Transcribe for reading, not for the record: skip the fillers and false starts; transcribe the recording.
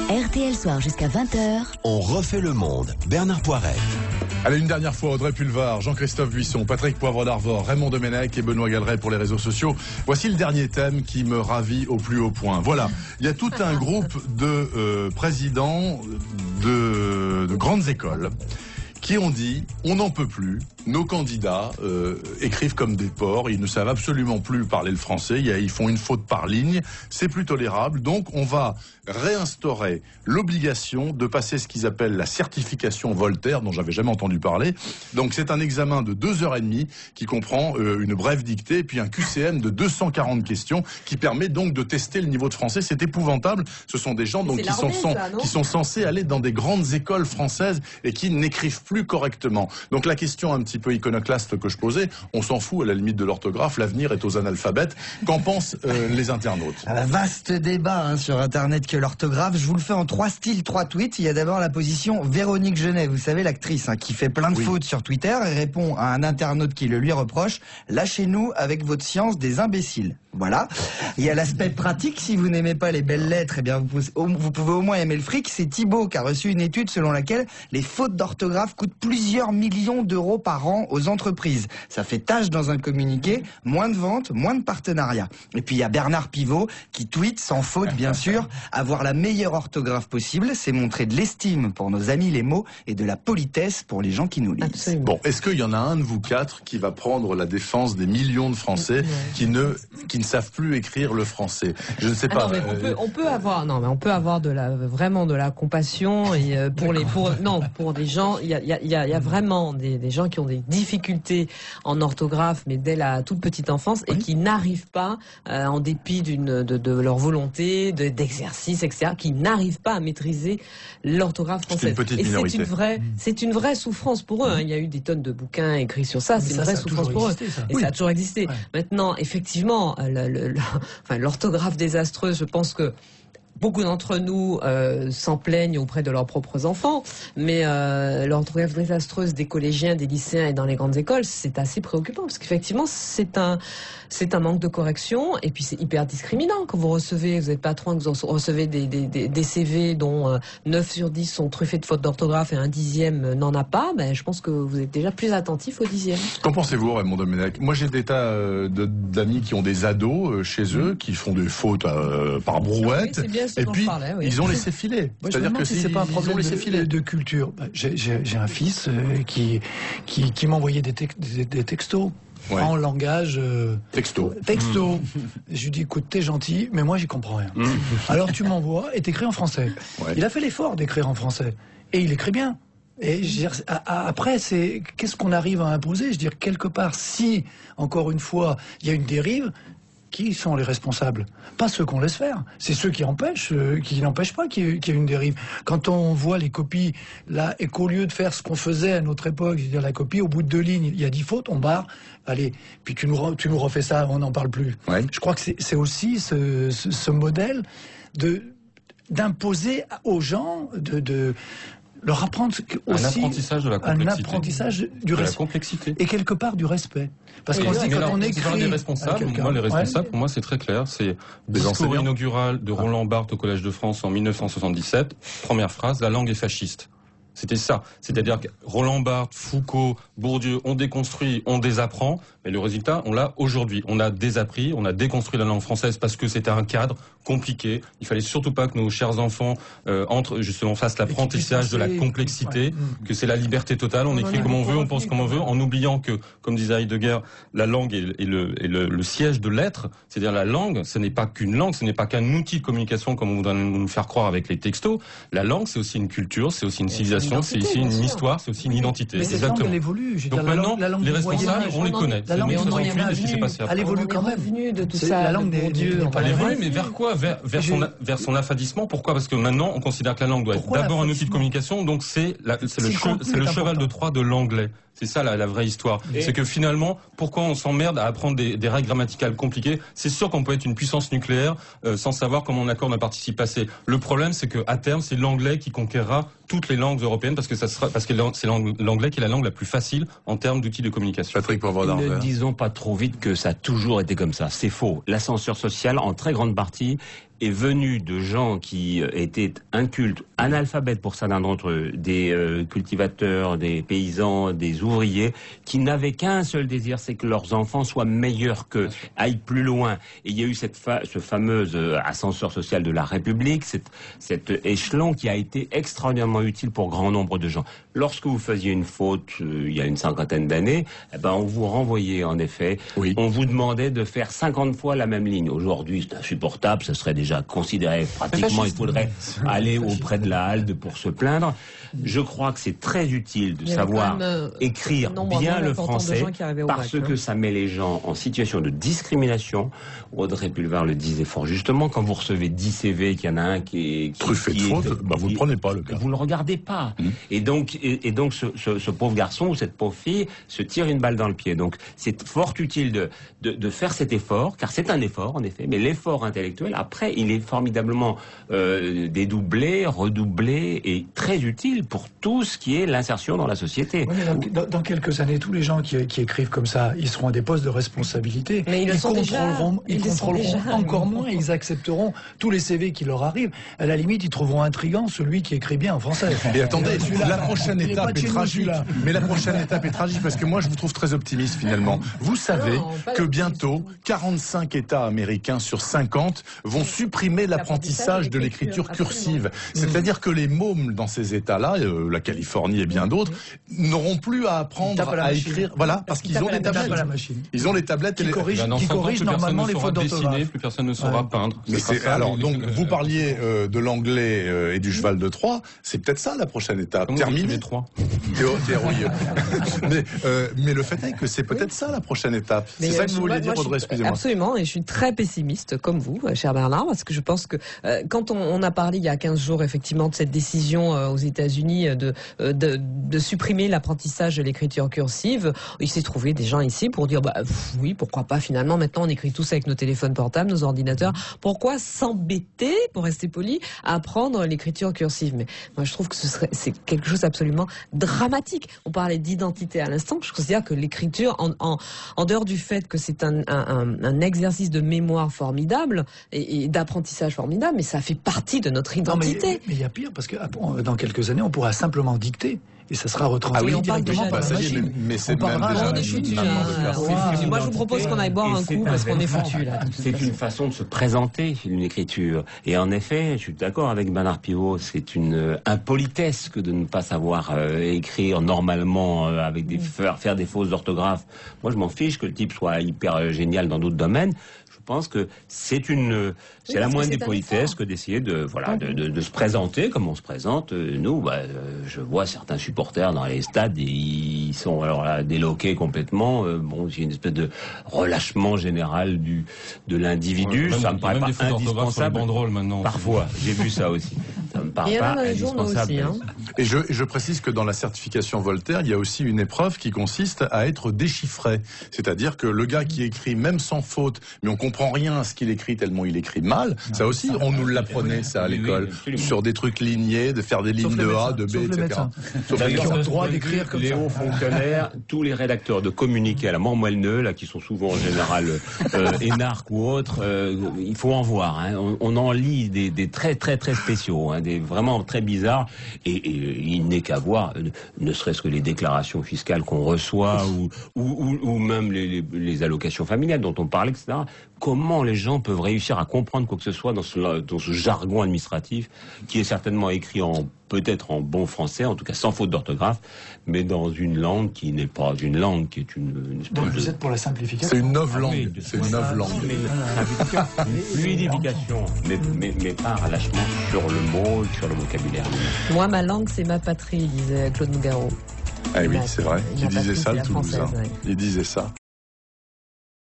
RTL Soir jusqu'à 20h. On refait le monde. Bernard Poiret. Allez, une dernière fois, Audrey Pulvar, Jean-Christophe Buisson, Patrick Poivre d'Arvor, Raymond Domenech et Benoît Galeret pour les réseaux sociaux. Voici le dernier thème qui me ravit au plus haut point. Voilà, il y a tout un groupe de présidents de grandes écoles qui ont dit « on n'en peut plus ». Nos candidats écrivent comme des porcs, ils ne savent absolument plus parler le français, ils font une faute par ligne, c'est plus tolérable, donc on va réinstaurer l'obligation de passer ce qu'ils appellent la certification Voltaire, dont j'avais jamais entendu parler. Donc c'est un examen de 2h30 qui comprend une brève dictée et puis un QCM de 240 questions qui permet donc de tester le niveau de français. C'est épouvantable, ce sont des gens donc, qui sont censés aller dans des grandes écoles françaises et qui n'écrivent plus correctement. Donc la question un petit peu iconoclaste que je posais, on s'en fout à la limite de l'orthographe, l'avenir est aux analphabètes. Qu'en pensent les internautes? Un vaste débat sur Internet que l'orthographe. Je vous le fais en 3 styles, 3 tweets. Il y a d'abord la position Véronique Genet, vous savez, l'actrice qui fait plein de fautes sur Twitter et répond à un internaute qui le lui reproche. Lâchez-nous avec votre science des imbéciles. Voilà. Il y a l'aspect pratique. Si vous n'aimez pas les belles lettres, eh bien vous pouvez au moins aimer le fric. C'est Thibaut qui a reçu une étude selon laquelle les fautes d'orthographe coûtent plusieurs millions d'euros par an aux entreprises. Ça fait tâche dans un communiqué, moins de ventes, moins de partenariats. Et puis il y a Bernard Pivot qui tweet sans faute bien sûr, avoir la meilleure orthographe possible, c'est montrer de l'estime pour nos amis les mots et de la politesse pour les gens qui nous lisent. Absolument. Bon, est-ce qu'il y en a un de vous quatre qui va prendre la défense des millions de Français qui ne savent plus écrire le français? Je ne sais pas. Non, mais on peut avoir vraiment de la compassion et pour des gens, il y a vraiment des gens qui ont des difficultés en orthographe, mais dès la toute petite enfance et qui n'arrivent pas, en dépit de leur volonté, d'exercice, etc., qui n'arrivent pas à maîtriser l'orthographe française. C'est une petite minorité. C'est une vraie souffrance pour eux. Il y a eu des tonnes de bouquins écrits sur ça. C'est une vraie souffrance pour eux. Et ça a toujours existé. Ouais. Maintenant, effectivement, l'orthographe désastreuse, je pense que beaucoup d'entre nous s'en plaignent auprès de leurs propres enfants, mais l'orthographe désastreuse des collégiens, des lycéens et dans les grandes écoles, c'est assez préoccupant, parce qu'effectivement, c'est un manque de correction, et puis c'est hyper discriminant. Quand vous êtes patron, que vous recevez des CV dont 9 sur 10 sont truffés de fautes d'orthographe et un 10e n'en a pas, je pense que vous êtes déjà plus attentif au 10e. Qu'en pensez-vous, Raymond Domenech? Moi, j'ai des tas d'amis qui ont des ados chez eux, qui font des fautes par brouette. Et puis, ils ont laissé filer. C'est-à-dire que c'est pas un problème de culture. J'ai un fils qui m'envoyait des textos. Ouais. En langage texto. Je lui dis écoute, t'es gentil, mais moi j'y comprends rien. Alors tu m'envoies et t'écris en français. Ouais. Il a fait l'effort d'écrire en français et il écrit bien. Et je veux dire, après, c'est qu'est-ce qu'on arrive à imposer? Je veux dire, quelque part, si encore une fois il y a une dérive, qui sont les responsables? Pas ceux qu'on laisse faire, c'est ceux qui n'empêchent pas qu'il y ait une dérive. Quand on voit les copies, là, et qu'au lieu de faire ce qu'on faisait à notre époque, c'est-à-dire la copie, au bout de 2 lignes, il y a 10 fautes, on barre, allez, puis tu nous refais ça, on n'en parle plus. Ouais. Je crois que c'est aussi ce modèle d'imposer aux gens, de leur apprendre aussi un apprentissage de la complexité, un apprentissage de la complexité et quelque part du respect. Parce qu'on se dit quand on écrit les responsables, pour moi c'est très clair, c'est le discours inaugural de Roland Barthes au Collège de France en 1977. Première phrase, la langue est fasciste. C'était ça. C'est-à-dire que Roland Barthes, Foucault, Bourdieu, on déconstruit, on désapprend, mais le résultat, on l'a aujourd'hui. On a désappris, on a déconstruit la langue française parce que c'était un cadre compliqué. Il fallait surtout pas que nos chers enfants fassent l'apprentissage de la complexité, que c'est la liberté totale. On écrit comme on veut, on pense comme on veut, en oubliant que, comme disait Heidegger, la langue est le siège de l'être. C'est-à-dire la langue, ce n'est pas qu'une langue, ce n'est pas qu'un outil de communication comme on voudrait nous faire croire avec les textos. La langue, c'est aussi une culture, c'est aussi une civilisation. C'est ici une histoire, c'est aussi une identité. Mais cette langue, elle évolue. Donc maintenant, les responsables, on les connaît. La langue elle évolue quand même. De tout ça, la langue elle évolue, mais vers quoi? Vers son affadissement. Pourquoi? Parce que maintenant, on considère que la langue doit être d'abord un outil de communication, donc c'est le cheval de Troie de l'anglais. C'est ça la vraie histoire. C'est que finalement, pourquoi on s'emmerde à apprendre des règles grammaticales compliquées? C'est sûr qu'on peut être une puissance nucléaire sans savoir comment on accorde un participe passé. Le problème, c'est qu'à terme, c'est l'anglais qui conquérera toutes les langues européennes parce que c'est l'anglais qui est la langue la plus facile en termes d'outils de communication. Patrick Poivre d'Arvor. Ne disons pas trop vite que ça a toujours été comme ça. C'est faux. L'ascenseur social, en très grande partie, est venu de gens qui étaient incultes, analphabètes pour certains d'entre eux, des cultivateurs, des paysans, des ouvriers, qui n'avaient qu'un seul désir, c'est que leurs enfants soient meilleurs qu'eux, aillent plus loin. Et il y a eu ce fameux ascenseur social de la République, cet échelon qui a été extraordinairement utile pour grand nombre de gens. Lorsque vous faisiez une faute il y a une cinquantaine d'années, on vous renvoyait en effet, on vous demandait de faire 50 fois la même ligne. Aujourd'hui, c'est insupportable, ça serait déjà considéré pratiquement, il faudrait aller auprès de la halde pour se plaindre. Je crois que c'est très utile de savoir écrire bien le français parce que ça met les gens en situation de discrimination. Audrey Pulvar le disait fort justement, quand vous recevez 10 CV, qu'il y en a un qui est truffé de fautes, vous ne prenez pas le cas. Vous ne le regardez pas. Et donc ce pauvre garçon ou cette pauvre fille se tire une balle dans le pied. Donc c'est fort utile de faire cet effort, car c'est un effort en effet, mais l'effort intellectuel, après, il est formidablement dédoublé, redoublé et très utile pour tout ce qui est l'insertion dans la société. Oui, mais dans quelques années, tous les gens qui écrivent comme ça, ils seront à des postes de responsabilité. Mais ils contrôleront encore moins, ils accepteront tous les CV qui leur arrivent. À la limite, ils trouveront intriguant celui qui écrit bien en français. Et attendez, la prochaine étape est tragique. Mais la prochaine étape est tragique parce que moi, je vous trouve très optimiste finalement. Vous savez que bientôt, 45 États américains sur 50 vont supprimer l'apprentissage de l'écriture cursive. C'est-à-dire que les mômes dans ces États-là, la Californie et bien d'autres, n'auront plus à apprendre à écrire. Voilà, parce qu'ils ont des tablettes. Ils ont les tablettes qui corrigent normalement les fautes d'orthographe. Plus personne ne saura peindre. Mais alors, donc, vous parliez de l'anglais et du cheval de Troie. C'est peut-être ça la prochaine étape. Terminer. Mais le fait est que c'est peut-être ça la prochaine étape. C'est ça que vous vouliez dire, Audrey, excusez-moi. Absolument, et je suis très pessimiste comme vous, cher Bernard, parce que je pense que quand on a parlé il y a 15 jours effectivement de cette décision aux États-Unis de supprimer l'apprentissage de l'écriture cursive, il s'est trouvé des gens ici pour dire oui, pourquoi pas finalement, maintenant on écrit tous avec nos téléphones portables, nos ordinateurs, pourquoi s'embêter, pour rester poli, à apprendre l'écriture cursive? Mais moi je trouve que c'est quelque chose d'absolument dramatique. On parlait d'identité à l'instant, je considère que l'écriture, en dehors du fait que c'est un exercice de mémoire formidable et d'apprentissage formidable, mais ça fait partie de notre identité. Non, mais il y a pire, parce que dans quelques années, on pourra simplement dicter. Et ça sera retranscrit directement par la machine. Mais c'est même déjà... On est foutu. Moi, je vous propose qu'on aille boire un coup parce qu'on est foutu là. C'est une façon de se présenter, une écriture. Et en effet, je suis d'accord avec Bernard Pivot, c'est une impolitesse que de ne pas savoir écrire normalement avec faire des fausses d'orthographe. Moi, je m'en fiche que le type soit hyper génial dans d'autres domaines. Je pense que c'est la moindre des politesses que d'essayer de se présenter comme on se présente. Nous, je vois certains supporters dans les stades, et ils sont alors là déloqués complètement. Il y a une espèce de relâchement général de l'individu. Ça me paraît pas indispensable. Banderole maintenant. Parfois, j'ai vu ça aussi. Ça me paraît pas indispensable. Aussi, Et je précise que dans la certification Voltaire, il y a aussi une épreuve qui consiste à être déchiffré. C'est-à-dire que le gars qui écrit même sans faute, mais on comprend rien à ce qu'il écrit tellement il écrit mal. Ça aussi, on nous l'apprenait ça à l'école, sur des trucs lignés, de faire des lignes de A, de B, etc. Sauf qui ont le droit d'écrire comme ça. Les hauts fonctionnaires, tous les rédacteurs de communiqués à la mort moelleux, là, qui sont souvent en général énarques ou autres, il faut en voir. On en lit des très très très spéciaux, des vraiment très bizarres, et il n'est qu'à voir, ne serait-ce que les déclarations fiscales qu'on reçoit ou même les allocations familiales dont on parle, etc. Comment les gens peuvent réussir à comprendre quoi que ce soit dans ce jargon administratif qui est certainement écrit peut-être en bon français, en tout cas sans faute d'orthographe, mais dans une langue qui n'est pas une langue, qui est une espèce Donc vous êtes pour la simplification. C'est une nouvelle langue. C'est une nouvelle langue. Une fluidification, mais pas un relâchement sur le mot, sur le vocabulaire. Moi, ma langue, c'est ma patrie, disait Claude Nougaro. Ah oui, c'est vrai. Il disait ça, le Toulousain. Il disait ça.